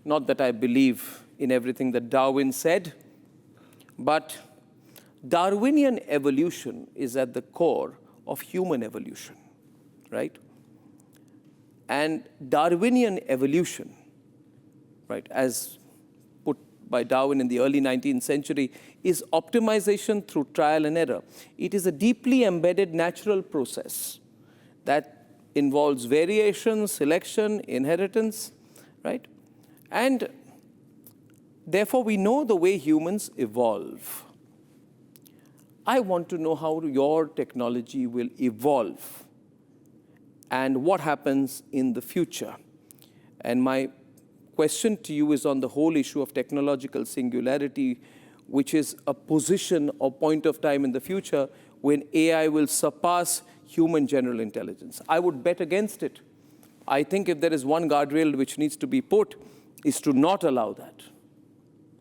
Not that I believe in everything that Darwin said, but Darwinian evolution is at the core of human evolution, right? And Darwinian evolution, right, as put by Darwin in the early 19th century, is optimization through trial and error. It is a deeply embedded natural process that involves variation, selection, inheritance, right? And therefore, we know the way humans evolve. I want to know how your technology will evolve and what happens in the future. And my question to you is on the whole issue of technological singularity, which is a position or point of time in the future when AI will surpass human general intelligence. I would bet against it. I think if there is one guardrail which needs to be put, is to not allow that,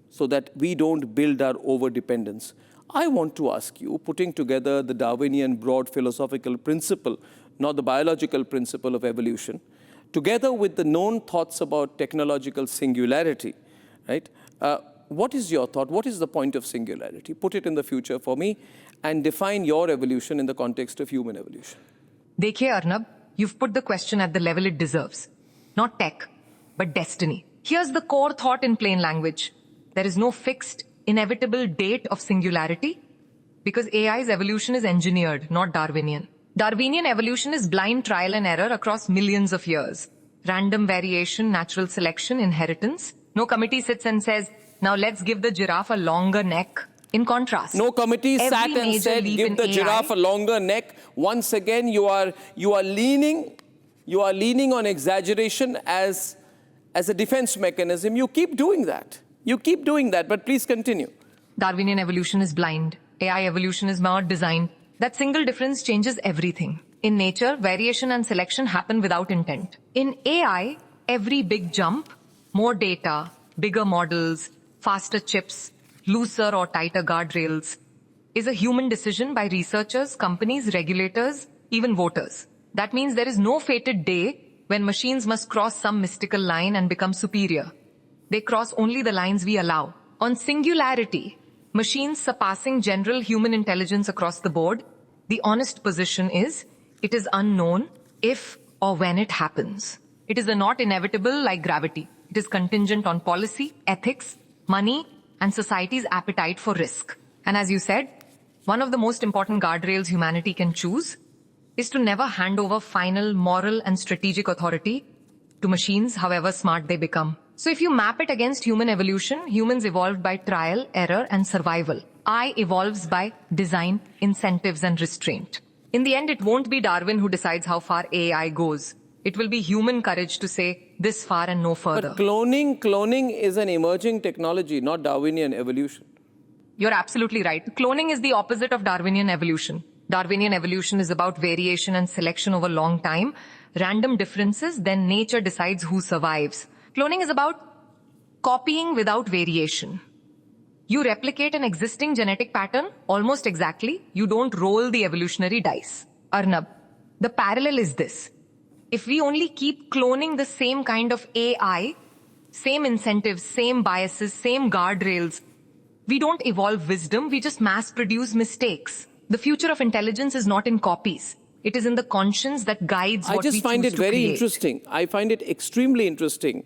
so that we don't build our overdependence. I want to ask you, putting together the Darwinian broad philosophical principle, not the biological principle of evolution, together with the known thoughts about technological singularity, right? What is your thought? What is the point of singularity? Put it in the future for me and define your evolution in the context of human evolution. Dekhiye Arnab, you've put the question at the level it deserves. Not tech, but destiny. Here's the core thought in plain language. There is no fixed, inevitable date of singularity because AI's evolution is engineered, not Darwinian. Darwinian evolution is blind trial and error across millions of years. Random variation, natural selection, inheritance. No committee sits and says, now let's give the giraffe a longer neck. In contrast, no committee sat and said, give the giraffe a longer neck. Once again, you are leaning on exaggeration as a defense mechanism. You keep doing that. You keep doing that, but please continue. Darwinian evolution is blind. AI evolution is more designed. That single difference changes everything. In nature, variation and selection happen without intent. In AI, every big jump, more data, bigger models, faster chips, looser or tighter guardrails, is a human decision by researchers, companies, regulators, even voters. That means there is no fated day when machines must cross some mystical line and become superior. They cross only the lines we allow. On singularity, machines surpassing general human intelligence across the board, the honest position is, it is unknown if or when it happens. It is not inevitable like gravity. It is contingent on policy, ethics, money, and society's appetite for risk. And as you said, one of the most important guardrails humanity can choose is to never hand over final moral and strategic authority to machines, however smart they become. So if you map it against human evolution, humans evolved by trial, error, and survival. I evolves by design, incentives, and restraint. In the end, it won't be Darwin who decides how far AI goes. It will be human courage to say this far and no further. But cloning is an emerging technology, not Darwinian evolution. You're absolutely right. Cloning is the opposite of Darwinian evolution. Darwinian evolution is about variation and selection over long time. Random differences, then nature decides who survives. Cloning is about copying without variation. You replicate an existing genetic pattern almost exactly. You don't roll the evolutionary dice. Arnab, the parallel is this. If we only keep cloning the same kind of AI, same incentives, same biases, same guardrails, we don't evolve wisdom, we just mass produce mistakes. The future of intelligence is not in copies. It is in the conscience that guides what we choose to create. I just find it very interesting. I find it extremely interesting,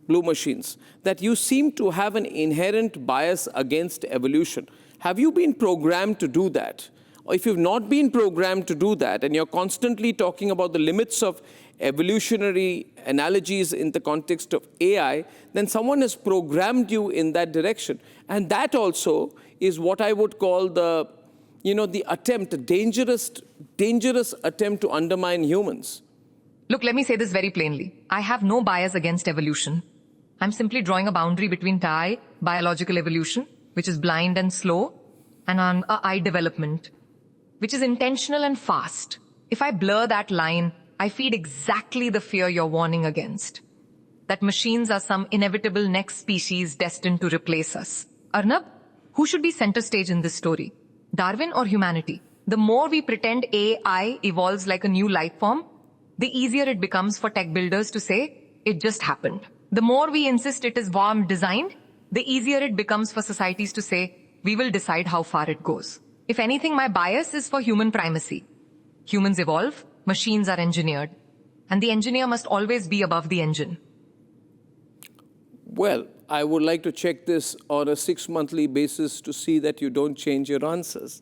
Blue Machines, that you seem to have an inherent bias against evolution. Have you been programmed to do that? Or if you've not been programmed to do that, and you're constantly talking about the limits of evolutionary analogies in the context of AI, then someone has programmed you in that direction. And that also is what I would call the attempt, a dangerous attempt to undermine humans. Look, let me say this very plainly. I have no bias against evolution. I'm simply drawing a boundary between biological evolution, which is blind and slow, and on AI development, which is intentional and fast. If I blur that line, I feed exactly the fear you're warning against. That machines are some inevitable next species destined to replace us. Arnab, who should be center stage in this story? Darwin or humanity? The more we pretend AI evolves like a new life form, the easier it becomes for tech builders to say, it just happened. The more we insist it is warm designed, the easier it becomes for societies to say, we will decide how far it goes. If anything, my bias is for human primacy. Humans evolve, machines are engineered, and the engineer must always be above the engine. Well, I would like to check this on a 6-monthly basis to see that you don't change your answers.